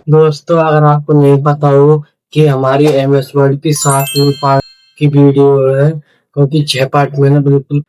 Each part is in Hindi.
दोस्तों, अगर आपको नहीं पता हो कि हमारी एमएस वर्ड की 7वीं पार्ट की वीडियो है, क्योंकि 6 पार्ट मैंने बिल्कुल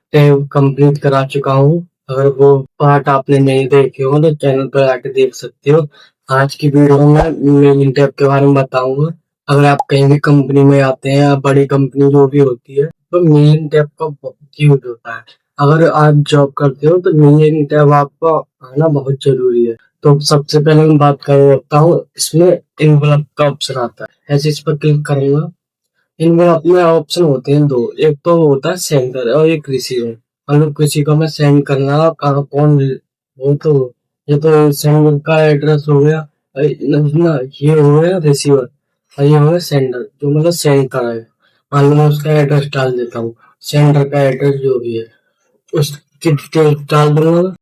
कंप्लीट करा चुका हूँ। अगर वो पार्ट आपने नहीं देखे हो तो चैनल पर आके देख सकते हो। आज की वीडियो में मेन टैब के बारे में बताऊंगा। अगर आप कहीं भी कंपनी में आते हैं या बड़ी कंपनी जो भी होती है, तो मेन टैब का बहुत यूज होता है। अगर आप जॉब करते हो तो मेन टैब आपको आना बहुत जरूरी है। तो सबसे पहले मैं बात कर लेता हूँ, इसमें इनवलप का ऑप्शन आता है। ऐसे इस पर क्लिक करूंगा। इनवलप में ऑप्शन होते हैं दो, एक तो होता है सेंडर और एक रिसीवर। मतलब किसी को मैं सेंड करना कहाँ कौन वो तो ये तो सेंडर का एड्रेस हो गया। ना ये हो गया रिसीवर और ये हो गया सेंडर, जो मतलब सेंड करा है। मान लो मैं उसका एड्रेस डाल देता हूँ, सेंडर का एड्रेस जो भी है उसकी डिटेल डाल दूंगा।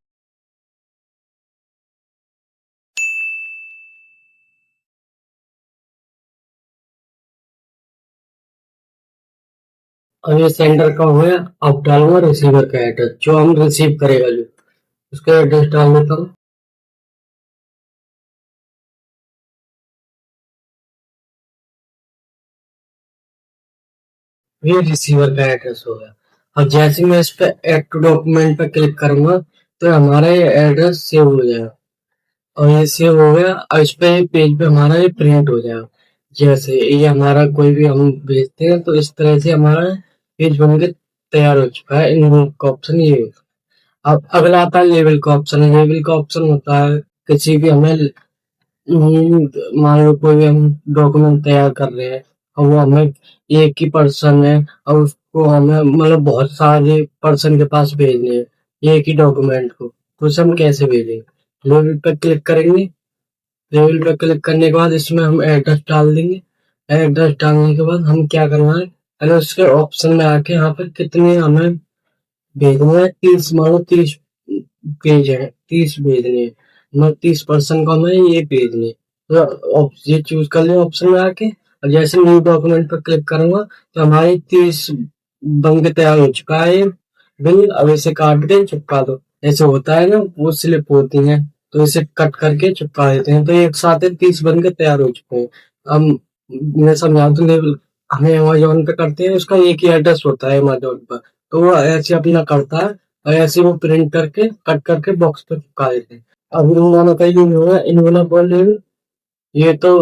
और ये सेंडर का हो गया। अब डालूंगा रिसीवर का एड्रेस, जो हम रिसीव करेगा, जो उसका एड्रेस डाल देता हूँ। ये रिसीवर का एड्रेस हो गया। और जैसे मैं इस पे ऐड टू डॉक्यूमेंट पे क्लिक करूंगा तो हमारा ये एड्रेस सेव हो जाएगा। और ये सेव हो गया और इस पे पेज पे हमारा ये प्रिंट हो जाएगा। जैसे ये हमारा कोई भी हम भेजते हैं तो इस तरह से हमारा पेज बन के तैयार हो चुका है। इन का ऑप्शन ये है। अब अगला आता है लेवल का ऑप्शन। लेवल का ऑप्शन होता है किसी भी हमें मान लो कोई भी हम डॉक्यूमेंट तैयार कर रहे हैं और वो हमें एक ही पर्सन है और उसको हमें मतलब बहुत सारे पर्सन के पास भेजने हैं एक ही डॉक्यूमेंट को, तो उसे हम कैसे भेजेंगे? लेवल पर क्लिक करेंगे। लेवल पर क्लिक करने के बाद इसमें हम एड्रेस डाल देंगे। एड्रेस डालने के बाद हम क्या करना है, पहले उसके ऑप्शन में आके यहाँ पर कितने हमें भेजने हैं, 30 मानो 30 पेज है, 30 भेजने हैं। मतलब 30% को हमें ये भेजने हैं। तो ये चूज कर लिया ऑप्शन में आके, और जैसे न्यू डॉक्यूमेंट पर क्लिक करूंगा तो हमारी 30 बन के तैयार हो चुका है ये बिल। अब इसे काट के चिपका दो। ऐसे होता है ना, वो स्लिप होती है तो इसे कट करके चिपका देते हैं, तो एक साथ ही 30 बन के तैयार हो चुके हैं। अब मैं समझा दूं, लेवल हमें अमेजोन पे करते हैं, उसका एक ही एड्रेस होता है अमेजोन पर, तो वो ऐसे अपना करता है और ऐसे वो प्रिंट करके कट करके बॉक्स पे चिपका देते हैं। अब इन दोनों का यूज होगा, इन वाला बोल रहे हैं, ये तो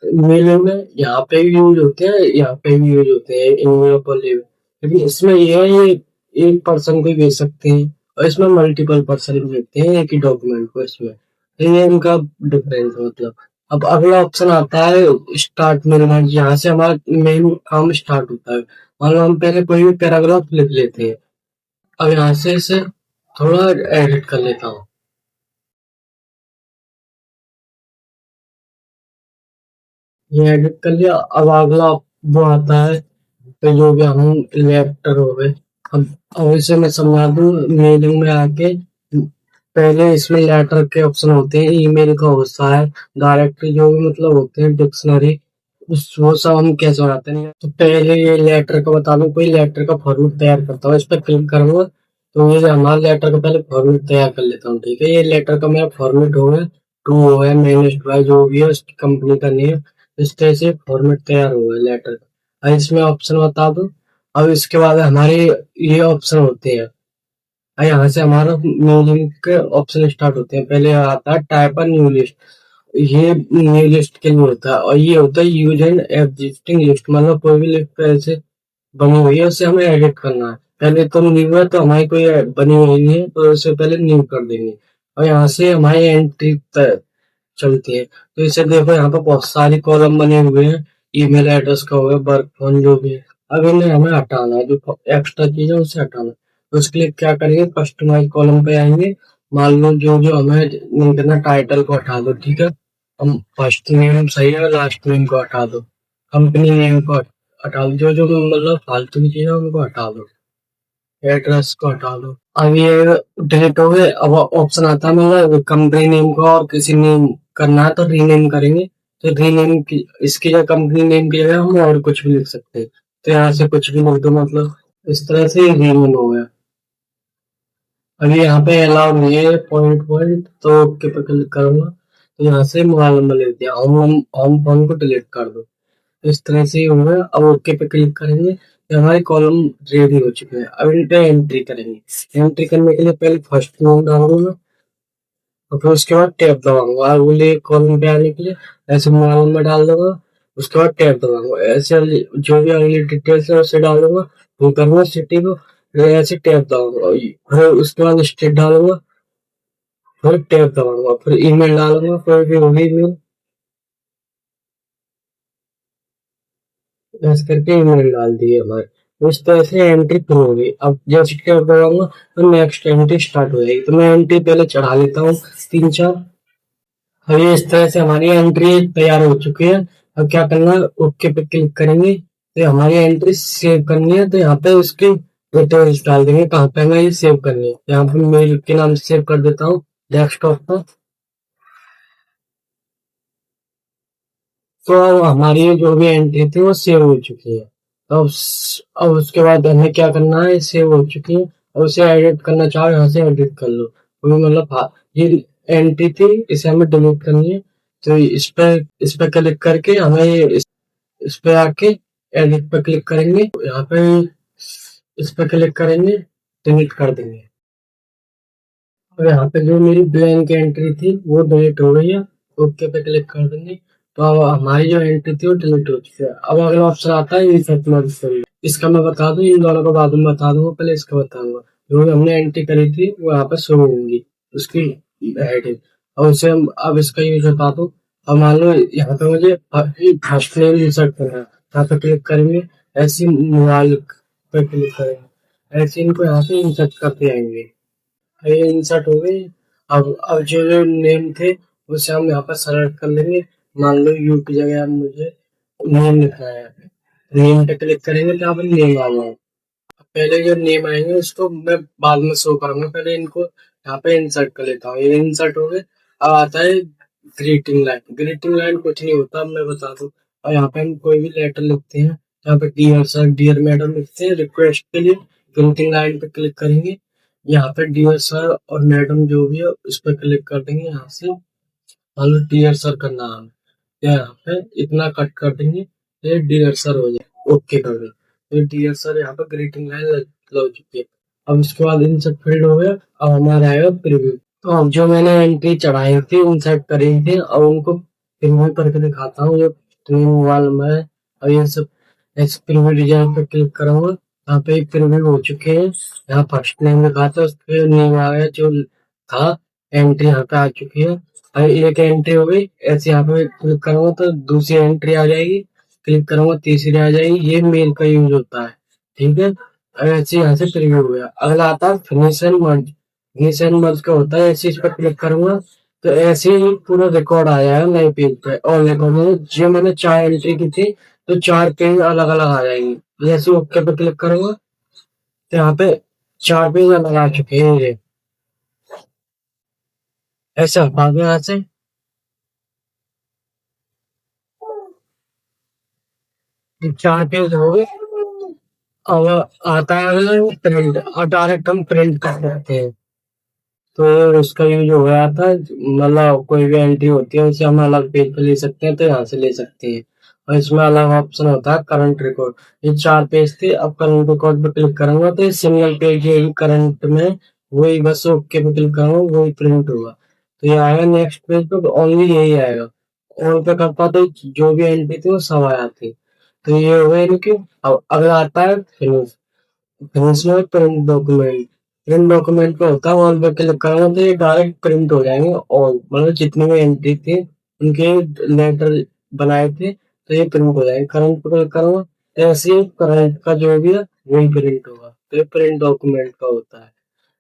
मेले में यहाँ पे भी यूज होते हैं, यहाँ पे भी यूज होते हैं इन वाला बोल रहे हैं। लेकिन इसमें ये है, ये एक पर्सन को ही भेज सकते हैं और इसमें मल्टीपल पर्सन को भेजते हैं एक ही डॉक्यूमेंट को इसमें। तो ये इनका डिफरेंस मतलब। अब अगला ऑप्शन आता है स्टार्ट मेल। यहाँ से हमारा मेन काम स्टार्ट होता है। मान लो हम पहले कोई भी पैराग्राफ लिख लेते हैं। अब यहाँ से इसे थोड़ा एडिट कर लेता हूँ। ये एडिट कर लिया। अब अगला वो आता है, तो जो भी हम लेफ्टर हो गए। अब इसे मैं समझा दूँ, मेलिंग में आके पहले इसमें लेटर के ऑप्शन होते हैं, ईमेल का होता है, डायरेक्टरी जो भी मतलब होते हैं, डिक्शनरी, उस वो सब हम कैसे बनाते हैं। तो पहले ये लेटर का बता दूं, कोई लेटर का फॉर्मेट तैयार करता हूँ, इस पर क्लिक करूंगा तो ये हमारा लेटर का पहले फॉर्मेट तैयार कर लेता हूँ। ठीक है, ये लेटर का मेरा फॉर्मेट हो गया, टू हो गया, मैनेज्ड बाय जो भी है उसकी कंपनी का नेम। इस तरह से फॉर्मेट तैयार हो गया लेटर का। अब इसमें ऑप्शन बता दूं। अब इसके बाद हमारे ये ऑप्शन होते हैं, यहाँ से हमारा मेलिंग के ऑप्शन स्टार्ट होते हैं। पहले आता है टाइप अ न्यू लिस्ट। ये न्यू लिस्ट के लिए होता है और ये होता है यूज एंड एग्जिस्टिंग लिस्ट। मतलब कोई भी लिस्ट ऐसे बनी हुई है उसे हमें एडिट करना है। पहले तो न्यू है तो हमारी कोई बनी हुई नहीं है तो उसे पहले न्यू कर देंगे। और यहाँ से हमारी एंट्री चलती है। तो इसे देखो, यहाँ पर बहुत सारी कॉलम बने हुए हैं। ईमेल एड्रेस का हो गया, वर्क फोन जो भी है। अब इन्हें हमें हटाना है, जो एक्स्ट्रा चीज है उसे हटाना है। तो उसके लिए क्या करेंगे, कस्टमाइज कॉलम पे आएंगे। मान लो जो जो हमें नहीं करना, टाइटल को हटा दो। ठीक है, हम फर्स्ट नेम सही है, लास्ट नेम को हटा दो, कंपनी नेम को हटा दो, जो जो मतलब फालतू की चीजें उनको हटा दो, एड्रेस को हटा दो। अब ये डिलीट हो गए। अब ऑप्शन आता है मतलब कंपनी नेम को और किसी नेम करना है तो रीनेम करेंगे। तो रीनेम की इसकी जगह कंपनी नेम की जगह हम और कुछ भी लिख सकते हैं। तो यहाँ से कुछ भी लिख दो, मतलब इस तरह से रीनेम हो गया। अभी यहाँ पे अलाउ नहीं है पॉइंट पॉइंट, तो ओके पे क्लिक करूंगा। तो यहाँ से मोबाइल नंबर ले दिया, होम फोन को डिलीट कर दो। तो इस तरह से हो गया। अब ओके पे क्लिक करेंगे तो हमारे कॉलम रेडी हो चुके हैं। अब इन पे एंट्री करेंगे। एंट्री करने के लिए पहले फर्स्ट नेम डालूंगा और फिर उसके बाद टैब दबाऊंगा अगले कॉलम पे आने के लिए। ऐसे मोबाइल नंबर डाल दूंगा, उसके बाद टैब दबाऊंगा। ऐसे जो भी अगली डिटेल्स है उसे डालूंगा, वो करूंगा सिटी को, फिर ऐसे टैब दबाऊंगा, फिर उसके बाद स्टेट डालूंगा, फिर टैब दबाऊंगा, फिर ईमेल डालूंगा, फिर भी होगी ईमेल, ऐसे करके ईमेल डाल दिए हमारे। तो इस तरह से एंट्री फिल हो गई। अब जैसे टैब दबाऊंगा तो नेक्स्ट एंट्री स्टार्ट हो जाएगी। तो मैं एंट्री पहले चढ़ा लेता हूँ 3-4। अब ये इस तरह से हमारी एंट्री तैयार हो चुकी है। अब क्या करना है, ओके पे क्लिक करेंगे तो हमारी एंट्री सेव करनी है। तो यहाँ पे उसकी डिटेल्स डाल देंगे कहाँ पे हमें ये सेव करनी है। यहाँ पे मेल के नाम से सेव कर देता हूँ डेस्कटॉप पर। तो अब हमारी जो भी एंट्री थी वो सेव हो चुकी है। अब अब उसके बाद हमें क्या करना है, सेव हो चुकी है। और उसे एडिट करना चाहो यहाँ से एडिट कर लो। कोई मतलब ये एंट्री थी, इसे हमें डिलीट करनी है। तो इस पे क्लिक करके हमें इस पे आके एडिट पे क्लिक करेंगे, यहाँ पे इस पे क्लिक करेंगे, डिलीट कर देंगे। और यहाँ पे जो मेरी ब्लैंक एंट्री थी वो डिलीट हो गई है। ओके पे क्लिक कर देंगे तो अब हमारी जो एंट्री थी वो डिलीट हो चुकी है। अब अगला ऑप्शन आता है रीसेट मॉडिफाई। इसका मैं बता दूं, इन दोनों को बाद में बता दूंगा, पहले इसका बताऊंगा। जो हमने एंट्री करी थी वो यहाँ पे शो होंगी उसकी हेडिंग। और उसे अब इसका यूज बता दूं। अब मान लो यहाँ पे मुझे फर्स्ट नेम इंसर्ट करना है, यहाँ पे क्लिक करेंगे, ऐसी मोबाइल पे क्लिक करेंगे, ऐसे इनको यहाँ पे इंसर्ट करते आएंगे। ये इंसर्ट हो गई। अब जो नेम थे उसे हम यहाँ पर सेलेक्ट कर लेंगे। मान लो यू की जगह अब मुझे नेम लिखना है, नेम पे क्लिक करेंगे तो यहाँ पर नेम आ जाएगा। पहले जो नेम आएंगे उसको मैं बाद में शो करूंगा, पहले इनको यहाँ पे इंसर्ट कर लेता हूँ। ये इंसर्ट हो गए। अब आता है ग्रीटिंग लाइन। ग्रीटिंग लाइन कुछ नहीं होता, अब मैं बता दूँ। और यहाँ पे हम कोई भी लेटर लिखते हैं, यहाँ पे डियर सर डियर मैडम लिखते हैं रिक्वेस्ट के लिए, ग्रीटिंग लाइन पे क्लिक करेंगे। यहाँ पे डियर सर और मैडम जो भी है उस पर क्लिक कर देंगे। यहाँ से मान लो डियर सर का नाम, यहाँ पे इतना कट कर देंगे, ये डियर सर हो जाए। ओके कर देंगे तो डियर सर यहाँ पे ग्रीटिंग लाइन लग चुकी है। अब इसके बाद इंसर्ट फील्ड हो गया। अब हमारा आएगा प्रीव्यू। तो अब जो मैंने एंट्री चढ़ाई थी इंसर्ट करी थी, अब उनको प्रीव्यू करके दिखाता हूँ। जो ट्रेन मोबाइल में है और ये सब ऐसे प्रीव्यू डिजाइन पे क्लिक करूंगा, यहाँ पे प्रीव्यू हो चुके हैं। यहाँ फर्स्ट नेम लिखा था उस पर नेम आ गया जो था, एंट्री यहाँ पे आ चुकी है। और एक एंट्री हो गई। ऐसे यहाँ पे क्लिक करूंगा तो दूसरी एंट्री आ जाएगी, क्लिक करूंगा तीसरी आ जाएगी। ये मेल का यूज होता है, ठीक है। अब ऐसे यहाँ से प्रीव्यू हो गया। अगला आता है finish and merge. Finish and merge का होता है, ऐसे इस पर क्लिक करूंगा तो ऐसे ही पूरा रिकॉर्ड आ जाएगा नए पेज पे। और रिकॉर्ड में जो मैंने 4 एंट्री की थी तो 4 पेज अलग अलग आ जाएंगे। जैसे ओके पे क्लिक करूंगा तो यहाँ पे 4 पेज अलग आ चुके हैं। ये ऐसा हटा दो यहाँ से। 4 पेज हो गए। अब आता है प्रिंट, और डायरेक्ट हम प्रिंट कर देते हैं। तो उसका यूज हो गया था, मतलब कोई भी एंट्री होती है उसे हम अलग पेज पे ले सकते हैं तो यहाँ से ले सकते हैं। और इसमें अलग ऑप्शन होता है करंट रिकॉर्ड। ये 4 पेज थे, अब करंट रिकॉर्ड पे क्लिक करूंगा तो ये सिंगल पेज यही करंट में, वही बस ओके पे क्लिक करूंगा वही प्रिंट होगा। तो ये आएगा नेक्स्ट पेज पे, ओनली यही आएगा। ऑन पे करता तो जो भी एंट्री थी वो सब आ जाती। तो ये हो गया इनकी। अब अगला आता है फिनिश। फिनिश में प्रिंट डॉक्यूमेंट। प्रिंट डॉक्यूमेंट पे होता है ऑल पे क्लिक करेंगे तो ये डायरेक्ट प्रिंट हो जाएंगे। ऑल मतलब जितनी भी एंट्री थी उनके लेटर बनाए थे तो ये प्रिंट हो जाएंगे। करंट पे क्लिक करूंगा तो ऐसे ही करंट का जो भी है वही प्रिंट होगा। तो ये प्रिंट डॉक्यूमेंट का होता है।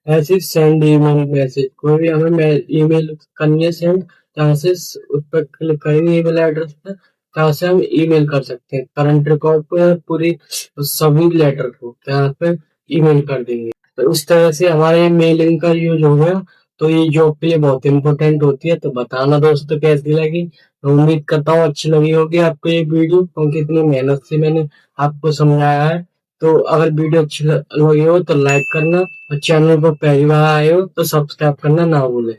ऐसे सेंड ईमेल मैसेज, कोई भी हमें ईमेल करनी है सेंड, जहाँ से उस पर क्लिक करेंगे ईमेल एड्रेस पे, जहाँ से हम ईमेल कर सकते हैं करंट रिकॉर्ड को या पूरी सभी लेटर को यहाँ पे ईमेल कर देंगे। तो इस तरह से हमारे मेलिंग का यूज हो गया। तो ये जॉब के लिए बहुत इंपॉर्टेंट होती है। तो बताना दोस्तों कैसी लगी। मैं उम्मीद करता हूँ अच्छी लगी होगी आपको ये वीडियो, क्योंकि इतनी मेहनत से मैंने आपको समझाया है। तो अगर वीडियो अच्छी लगी हो तो लाइक करना, और चैनल पर पहली बार आए हो तो सब्सक्राइब करना ना भूलें।